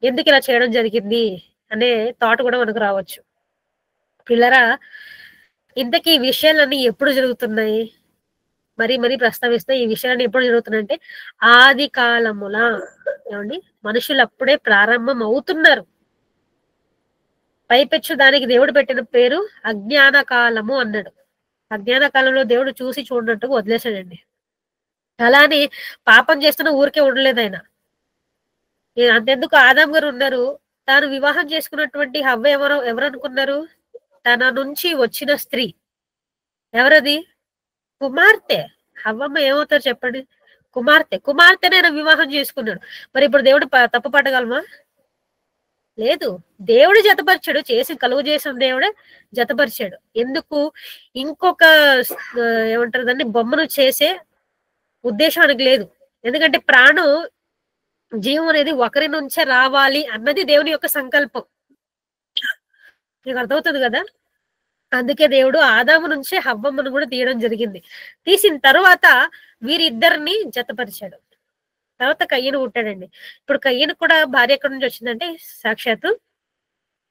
ఎందుకు ఇలా చేయడం జరిగింది అనే థాట్ కూడా మనకు రావచ్చు. పిల్లరా, ఇంతకీ ఈ విషయాలన్నీ ఎప్పుడు జరుగుతున్నాయి? మరీ ప్రస్తావిస్తే ఈ విషయాలన్నీ ఎప్పుడు జరుగుతున్నాయంటే, ఆది కాలముల. ఏమండి, మనుషులు అప్పుడే ప్రారంభం అవుతున్నారు. పైపెచ్చు దానికి దేవుడు పెట్టిన పేరు అజ్ఞాన కాలము అన్నాడు. అజ్ఞాన కాలంలో దేవుడు చూసి చూడనట్టుగా వదిలేశాడండి. అలానే పాపం చేస్తున్న ఊరికే ఉండలేదు ఆయన. అంతెందుకు, ఆదాం గారు ఉన్నారు, తాను వివాహం చేసుకున్నటువంటి హవ్వ ఎవరు అనుకున్నారు? తన నుంచి వచ్చిన స్త్రీ. ఎవరది? కుమార్తె. హవ్వమ్మ ఏమవుతారు చెప్పండి? కుమార్తెనే ఆయన వివాహం చేసుకున్నాడు. మరి ఇప్పుడు దేవుడు తప్పు పట్టగలమా? లేదు. దేవుడు జతపరిచాడు, కలుగు చేసిన దేవుడే జతపరిచాడు. ఎందుకు? ఇంకొక ఏమంటారు దాన్ని, బొమ్మను చేసే ఉద్దేశానికి లేదు. ఎందుకంటే ప్రాణం, జీవం అనేది ఒకరి నుంచే రావాలి అన్నది దేవుని యొక్క సంకల్పం. మీకు అర్థమవుతుంది కదా? అందుకే దేవుడు ఆదాము నుంచే హవ్వమ్మను కూడా తీయడం జరిగింది. తీసిన తర్వాత వీరిద్దరిని జతపరిచాడు. తర్వాత కయ్యను పుట్టాడండి. ఇప్పుడు కయ్యను కూడా భార్య ఎక్కడి నుంచి వచ్చిందంటే, సాక్షాత్తు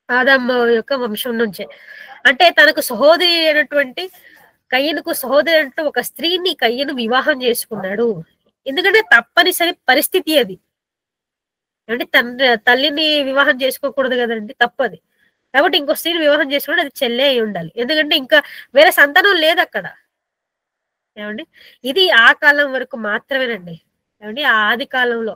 ఆదాము యొక్క వంశం నుంచే. అంటే తనకు సహోదరి అయినటువంటి కయ్యనుకు సహోదరి అంటే ఒక స్త్రీని కయ్యను వివాహం చేసుకున్నాడు. ఎందుకంటే తప్పనిసరి పరిస్థితి అది. అంటే తల్లిని వివాహం చేసుకోకూడదు కదండి, తప్పది. కాబట్టి ఇంకో స్త్రీని వివాహం చేసుకుంటే అది చెల్లె అయి ఉండాలి. ఎందుకంటే ఇంకా వేరే సంతానం లేదు అక్కడ. ఏమండి, ఇది ఆ కాలం వరకు మాత్రమేనండి. ఏమండి, ఆ ఆది కాలంలో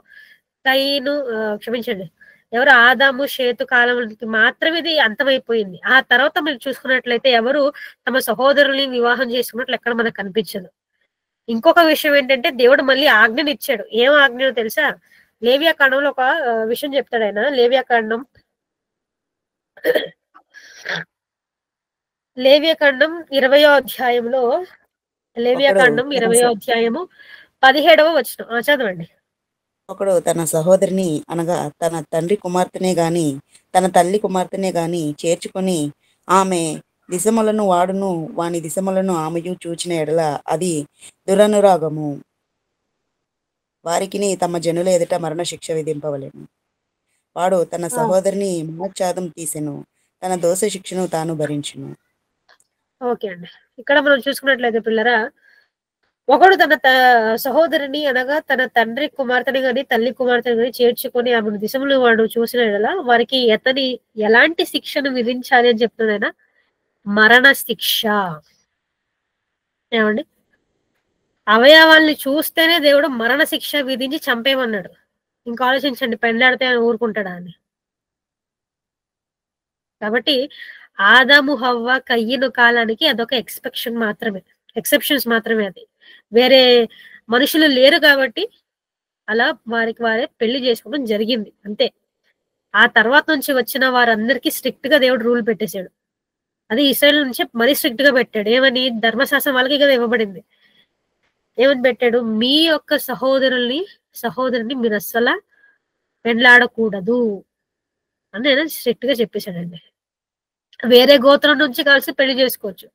కయ్యను, క్షమించండి, ఎవరు ఆదాము షేతు కాలంకి మాత్రమే ఇది అంతమైపోయింది. ఆ తర్వాత మీరు చూసుకున్నట్లయితే ఎవరు తమ సహోదరుల్ని వివాహం చేసుకున్నట్లు ఎక్కడ మనకు కనిపించదు. ఇంకొక విషయం ఏంటంటే, దేవుడు మళ్ళీ ఆజ్ఞను ఇచ్చాడు. ఏం ఆజ్ఞ తెలుసా? లేవియా కాండంలో ఒక విషయం చెప్తాడు ఆయన. లేవియా కాండం 20వ అధ్యాయంలో, లేవియా కాండం 20వ అధ్యాయము 17వ వచనం చదవండి. ఒకడు తన సహోదరిని, అనగా తన తండ్రి కుమార్తెనే గాని తన తల్లి కుమార్తెనే గాని చేర్చుకొని ఆమె దిశములను వాడును, వాని దిశములను ఆమెయు చూచిన ఎడల అది దురనురాగము. వారికిని తమ జనుల ఎదుట మరణ శిక్ష విధింపవలెను. వాడు తన సహోదరిని మహోచ్ఛాదం తీసెను. తన దోష శిక్షను తాను భరించును. ఓకే అండి. ఇక్కడ మనం చూసుకున్నట్లయితే పిల్లరా, ఒకడు తన సహోదరిని అనగా తన తండ్రి కుమార్తెని గాని తల్లి కుమార్తెని గాని చేర్చుకొని ఆమెను దిశములు వాడు చూసిన యెడల వారికి ఎలాంటి శిక్షను విధించాలి అని చెప్తున్నాడు ఆయన? మరణ శిక్ష. ఏమండి? అవయవాల్ని చూస్తేనే దేవుడు మరణ శిక్ష విధించి చంపేయమన్నాడు. ఇంకా ఆలోచించండి, పెండ్లాడితే ఆయన ఊరుకుంటాడా అని. కాబట్టి ఆదాము హవ్వ కయ్యను కాలానికి అదొక ఎక్సెప్షన్స్ మాత్రమే అది. వేరే మనుషులు లేరు కాబట్టి అలా వారికి వారే పెళ్లి చేసుకోవడం జరిగింది అంతే. ఆ తర్వాత నుంచి వచ్చిన వారందరికీ స్ట్రిక్ట్ గా దేవుడు రూల్ పెట్టేశాడు. అది ఇస్రాయేల్ నుంచి మరీ స్ట్రిక్ట్ గా పెట్టాడు. ఏమని? ధర్మశాస్త్రం వాళ్ళకి కదా ఇవ్వబడింది. ఏమని పెట్టాడు? మీ యొక్క సహోదరుని మీరు అస్సలు పెండ్లాడకూడదు అని నేను స్ట్రిక్ట్ గా చెప్పేశాడండి. వేరే గోత్రం నుంచి కలిసి పెళ్లి చేసుకోవచ్చు,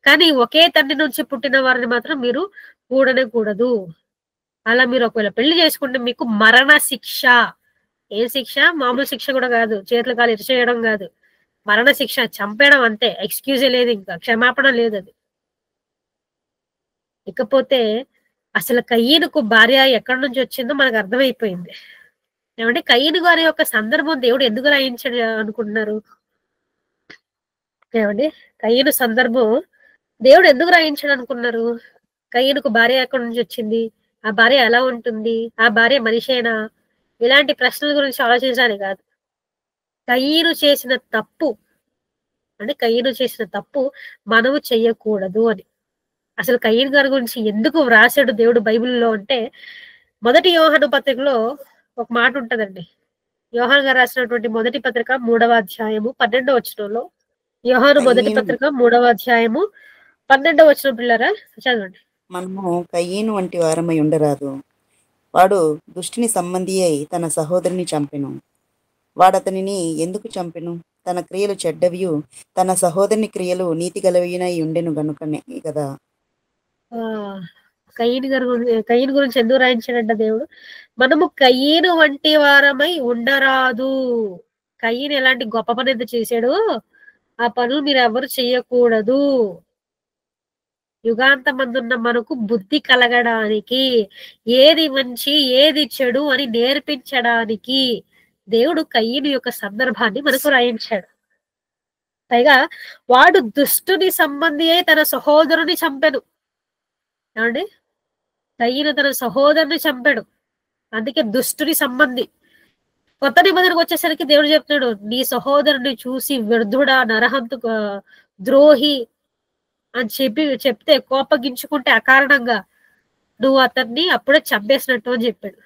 కానీ ఒకే తండ్రి నుంచి పుట్టిన వారిని మాత్రం మీరు కూడనే. అలా మీరు ఒకవేళ పెళ్లి చేసుకుంటే మీకు మరణ శిక్ష. ఏ శిక్ష? మామూలు శిక్ష కూడా కాదు, చేతులు కాలు ఇరిచేయడం కాదు, మరణ శిక్ష, చంపేయడం అంతే. ఎక్స్క్యూజే లేదు, ఇంకా క్షమాపణ లేదు అది. ఇకపోతే అసలు కయ్యనుకు భార్య ఎక్కడి నుంచి వచ్చిందో మనకు అర్థమైపోయింది. ఏమంటే కయ్యను గారి యొక్క సందర్భం దేవుడు ఎందుకు రాయించాడు అనుకుంటున్నారు? ఏమండి, కయ్యను సందర్భం దేవుడు ఎందుకు రాయించాడు అనుకున్నారు? కయ్యనుకు భార్య ఎక్కడి నుంచి వచ్చింది, ఆ భార్య ఎలా ఉంటుంది, ఆ భార్య మనిషేనా, ఇలాంటి ప్రశ్నల గురించి ఆలోచించడానికి కాదు. కయ్యను చేసిన తప్పు మనము చెయ్యకూడదు అని. అసలు కయ్యను గారి గురించి ఎందుకు వ్రాసాడు దేవుడు బైబిల్లో అంటే, మొదటి యోహాను పత్రికలో ఒక మాట ఉంటదండి. యోహాను గారు రాసినటువంటి మొదటి పత్రిక 3వ అధ్యాయము 12వ వచనంలో, యోహాను మొదటి కయ్యను పత్రిక 3వ అధ్యాయము 12వ వచనం పిల్లరా చదవండి. మనము కయ్యను వంటి వారమై ఉండరాదు. వాడు దుష్టుని సంబంధి అయి తన సహోదరుని చంపెను. వాడతనిని ఎందుకు చంపెను? తన క్రియలు చెడ్డవియు తన సహోదరుని క్రియలు నీతి గలవియునై ఉండెను గనుకనే కదా. ఆ కయ్యను గురించి ఎందుకు రాయించాడంట దేవుడు? మనము కయ్యను వంటి వారమై ఉండరాదు. కయ్యను ఎలాంటి గొప్ప పని ఎంత చేశాడు, ఆ పనులు మీరు ఎవరు చెయ్యకూడదు. యుగాంతమందున్న మనకు బుద్ధి కలగడానికి, ఏది మంచి ఏది చెడు అని నేర్పించడానికి దేవుడు కయ్యను యొక్క సందర్భాన్ని మనకు రాయించాడు. పైగా వాడు దుష్టుని సంబంధి అయి తన సహోదరుని చంపెను. ఏమండి, కయ్యను తన సహోదరుని చంపాడు, అందుకే దుష్టుని సంబంధి. కొత్త నిబంధనకు వచ్చేసరికి దేవుడు చెప్తున్నాడు, నీ సహోదరుని చూసి వ్యర్థుడా, నరహంతు, ద్రోహి అని చెప్తే కోపగించుకుంటే అకారణంగా నువ్వు అతన్ని అప్పుడే చంపేసినట్టు అని చెప్పాడు.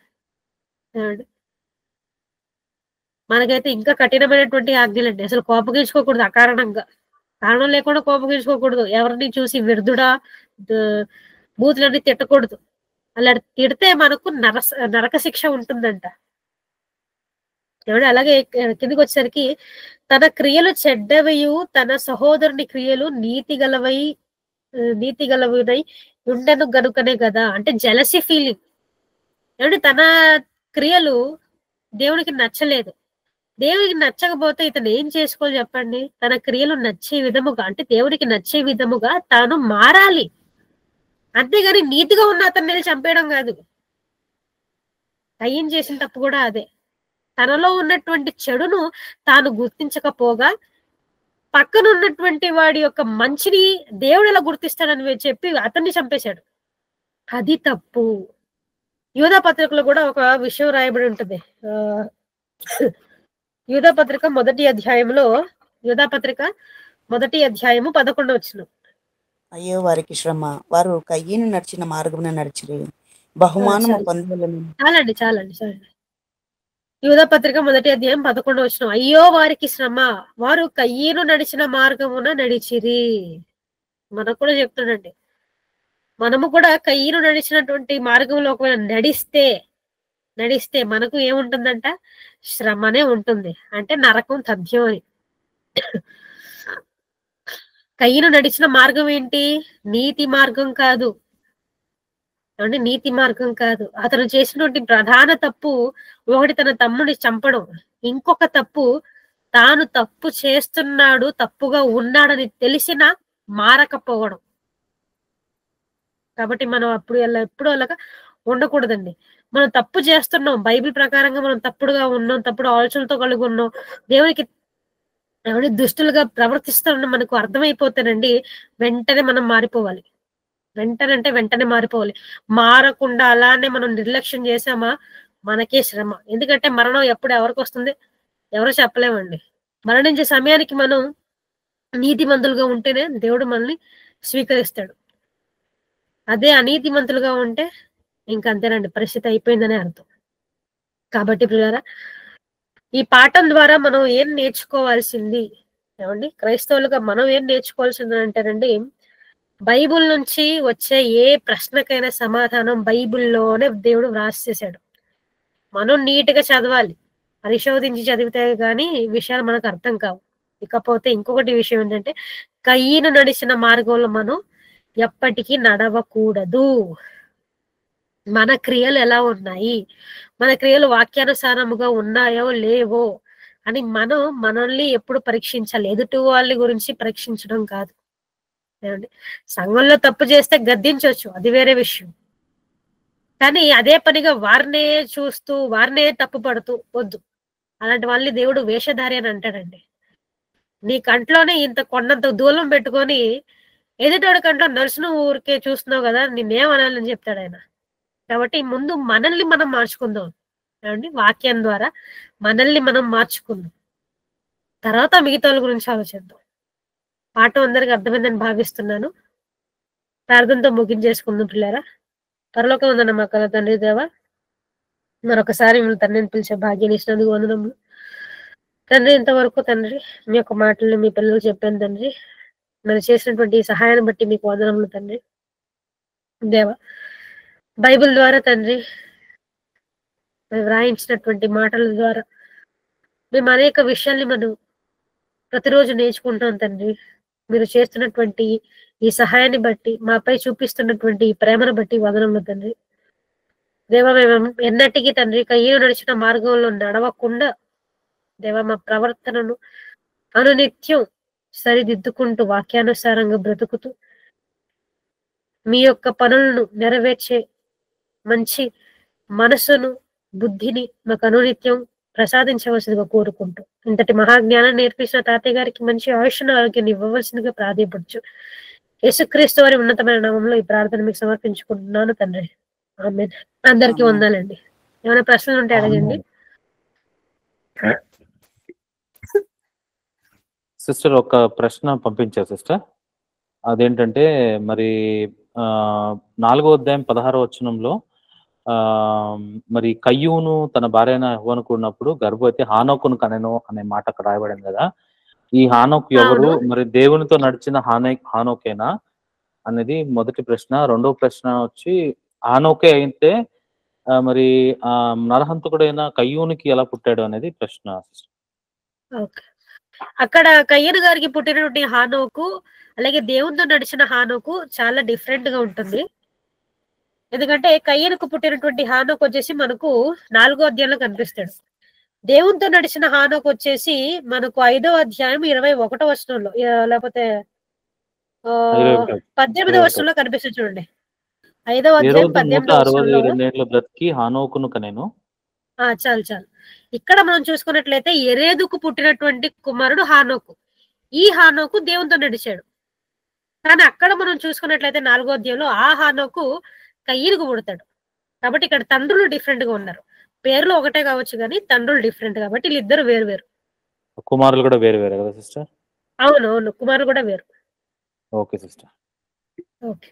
మనకైతే ఇంకా కఠినమైనటువంటి ఆజ్ఞలండి. అసలు కోపగించుకోకూడదు అకారణంగా, కారణం లేకుండా కోపగించుకోకూడదు. ఎవరిని చూసి వ్యర్థుడా, బూతులన్నీ తిట్టకూడదు. అలా తిడితే మనకు నరక శిక్ష ఉంటుందంట. అలాగే కిందికి వచ్చేసరికి తన క్రియలు చెడ్డవయు తన సహోదరుని క్రియలు నీతి గలవై ఉండను గనుకనే కదా. అంటే జెలసీ ఫీలింగ్. తన క్రియలు దేవునికి నచ్చలేదు. దేవునికి నచ్చకపోతే ఇతను ఏం చేసుకోవాలి చెప్పండి? తన క్రియలు నచ్చే విధముగా, అంటే దేవునికి నచ్చే విధముగా తాను మారాలి, అంతేగాని నీతిగా ఉన్న అతన్ని చంపేయడం కాదు. కయ్యను చేసిన తప్పు కూడా అదే. తనలో ఉన్నటువంటి చెడును తాను గుర్తించకపోగా పక్కన ఉన్నటువంటి వాడి యొక్క మంచిని దేవుడు ఎలా గుర్తిస్తాడని చెప్పి అతన్ని చంపేశాడు. అది తప్పు. యూదా పత్రికలో కూడా ఒక విషయం రాయబడి ఉంటుంది. యూదా పత్రిక మొదటి అధ్యాయము 11వ వచనం. అయ్యో వారికి శ్రమ, వారు కయ్యను నడిచిన మార్గమున నడిచిరి, బహుమానము పొందవలెను. చాలండి. యూదా పత్రిక మొదటి అధ్యాయం 11వ వచనం. అయ్యో వారికి శ్రమ, వారు కయ్యను నడిచిన మార్గమున నడిచిరి. మనకు కూడా చెప్తున్నాడండి, మనము కూడా కయ్యను నడిచినటువంటి మార్గంలో ఒకవేళ నడిస్తే మనకు ఏముంటుందంట? శ్రమనే ఉంటుంది. అంటే నరకం తథ్యం అని. కయ్యను నడిచిన మార్గం ఏంటి? నీతి మార్గం కాదు. నీతి మార్గం కాదు. అతను చేసినటువంటి ప్రధాన తప్పు ఒకటి తన తమ్ముడిని చంపడం, ఇంకొక తప్పు తాను తప్పు చేస్తున్నాడు, తప్పుగా ఉన్నాడని తెలిసినా మారకపోవడం. కాబట్టి మనం ఎప్పుడు అలాగా ఉండకూడదండి. మనం తప్పు చేస్తున్నాం. బైబిల్ ప్రకారంగా మనం తప్పుడుగా ఉన్నాం. తప్పుడు ఆలోచనలతో కలిగి ఉన్నాం. దేవునికి దుష్టులుగా ప్రవర్తిస్తున్న మనకు అర్థమైపోతేనండి, వెంటనే మనం మారిపోవాలి. వెంటనే మారిపోవాలి. మారకుండా అలానే మనం నిర్లక్ష్యం చేసామా, మనకే శ్రమ. ఎందుకంటే మరణం ఎప్పుడు ఎవరికొస్తుంది? ఎవరు చెప్పలేమండి. మరణించే సమయానికి మనం నీతిమంతులుగా ఉంటేనే దేవుడు మనల్ని స్వీకరిస్తాడు. అదే అనీతిమంతులుగా ఉంటే ఇంకంతేనండి, పరిస్థితి అయిపోయిందనే అర్థం. కాబట్టి ప్రియులారా, ఈ పాఠం ద్వారా మనం ఏం నేర్చుకోవాల్సింది ఏమండి? క్రైస్తవులుగా మనం ఏం నేర్చుకోవాల్సింది అంటేనండి, బైబిల్ నుంచి వచ్చే ఏ ప్రశ్నకైనా సమాధానం బైబిల్‌లోనే దేవుడు వ్రాసేసాడు. మనం నీట్‌గా చదవాలి. పరిశోధించి చదివితే గాని ఈ విషయాలు మనకు అర్థం కావు. ఇకపోతే ఇంకొకటి విషయం ఏంటంటే, కయీను నడిచిన మార్గంలో మనం ఎప్పటికీ నడవకూడదు. మన క్రియలు ఎలా ఉన్నాయి? మన క్రియలు వాక్యానుసారముగా ఉన్నాయో లేవో అని మనం మనల్ని ఎప్పుడు పరీక్షించాలి. ఎదుటి వాళ్ళ గురించి పరీక్షించడం కాదు. ఏమండి? సంఘంలో తప్పు చేస్తే గద్దించొచ్చు. అది వేరే విషయం. కానీ అదే పనిగా వారినే చూస్తూ, వారినే తప్పుపడుతూ వద్దు. అలాంటి వాళ్ళని దేవుడు వేషధారి అని అంటాడండి. నీ కంట్లోనే ఇంత కొండంత దూలం పెట్టుకొని ఎదుటోడి కంట్లో నలుసును ఊరికే చూస్తున్నావు కదా! నిన్నేమనాలని చెప్తాడాయన. కాబట్టి ముందు మనల్ని మనం మార్చుకుందాం. ఏమండి? వాక్యం ద్వారా మనల్ని మనం మార్చుకుందాం. తర్వాత మిగతాల గురించి ఆలోచిద్దాం. పాఠం అందరికి అర్థమైందని భావిస్తున్నాను. ప్రార్థనతో ముగించేసుకుందాం పిల్లారా. పరలోకమందున్న మా కన్న తండ్రి దేవా, మరొకసారి మిమ్మల్ని తండ్రిని పిలిచే భాగ్యాన్ని ఇచ్చినందుకు వందనములు. తండ్రి, ఇంతవరకు తండ్రి మీ యొక్క మాటలు మీ పిల్లలు చెప్పాను తండ్రి. మరి చేసినటువంటి ఈ సహాయాన్ని బట్టి మీకు వందనములు తండ్రి. దేవా, బైబిల్ ద్వారా తండ్రి మరి వ్రాయించినటువంటి మాటల ద్వారా మేము అనేక విషయాల్ని మనం ప్రతిరోజు నేర్చుకుంటాం తండ్రి. మీరు చేస్తున్నటువంటి ఈ సహాయాన్ని బట్టి, మాపై చూపిస్తున్నటువంటి ఈ ప్రేమను బట్టి వందనములు తండ్రి. దేవా, మేము ఎన్నటికీ తండ్రి కయ్యను నడిచిన మార్గంలో నడవకుండా దేవా మా ప్రవర్తనను అనునిత్యం సరిదిద్దుకుంటూ వాక్యానుసారంగా బ్రతుకుతూ మీ యొక్క పనులను నెరవేర్చే మంచి మనసును, బుద్ధిని మాకు అనునిత్యం ప్రసాదించవలసిందిగా కోరుకుంటూ, ఇంతటి మహాజ్ఞానం నేర్పించిన తాతయ్య గారికి మంచి ఆయుష్ను, ఆరోగ్యాన్ని ఇవ్వవలసిందిగా ప్రార్థించు. యేసుక్రీస్తు వారి ఉన్నతమైన నామంలో ఈ ప్రార్థన మీకు సమర్పించుకుంటున్నాను తండ్రి. ఆమేన్. అందరికీ ఆమేన్. వందనాలండి. ఏమైనా ప్రశ్నలు ఉంటే అడగండి. సిస్టర్ ఒక ప్రశ్న పంపించారు సిస్టర్. అదేంటంటే మరి 4వ అధ్యాయం 16వ వచనంలో మరి కయ్యూను తన భార్య అయిన యెహోవాను కూడినప్పుడు గర్భవతి హానోకును కనెను అనే మాట అక్కడ రాయబడింది కదా. ఈ హానోకు ఎవరు? అవును. మరి దేవునితో నడిచిన హానోకేనా అనేది మొదటి ప్రశ్న. రెండవ ప్రశ్న వచ్చి హానోకే అయితే మరి నరహంతకుడైన కయ్యూనికి ఎలా పుట్టాడు అనేది ప్రశ్న. ఓకే. అక్కడ కయ్యను గారికి పుట్టినటువంటి హానోకు, అలాగే దేవునితో నడిచిన హానోకు చాలా డిఫరెంట్ గా ఉంటుంది. ఎందుకంటే కయ్యనుకు పుట్టినటువంటి హానోకు వచ్చేసి మనకు 4వ అధ్యాయంలో కనిపిస్తాడు. దేవునితో నడిచిన హానోకు వచ్చేసి మనకు 5వ అధ్యాయం 21వ వచనంలో లేకపోతే 18వ వచనంలో కనిపిస్తుంది చూడండి. 5వ అధ్యాయం 18వ వచనంలో 162 ఏళ్ల బ్రతికి హానోకును కనెను. చాలు. ఇక్కడ మనం చూసుకున్నట్లయితే ఎరేదుకు పుట్టినటువంటి కుమారుడు హానోకు. ఈ హానోకు దేవునితో నడిచాడు. కానీ అక్కడ మనం చూసుకున్నట్లయితే 4వ అధ్యాయంలో ఆ హానోకు కయ్యనుకు పుడతాడు. కాబట్టి ఇక్కడ తండ్రులు డిఫరెంట్ గా ఉన్నారు. పేర్లు ఒకటే కావచ్చు కానీ తండ్రులు డిఫరెంట్, కాబట్టి వీళ్ళిద్దరు వేరు. కుమారులు కూడా వేరు వేరే కదా సిస్టర్? అవును, కుమారులు కూడా వేరు. Okay sister. ఓకే.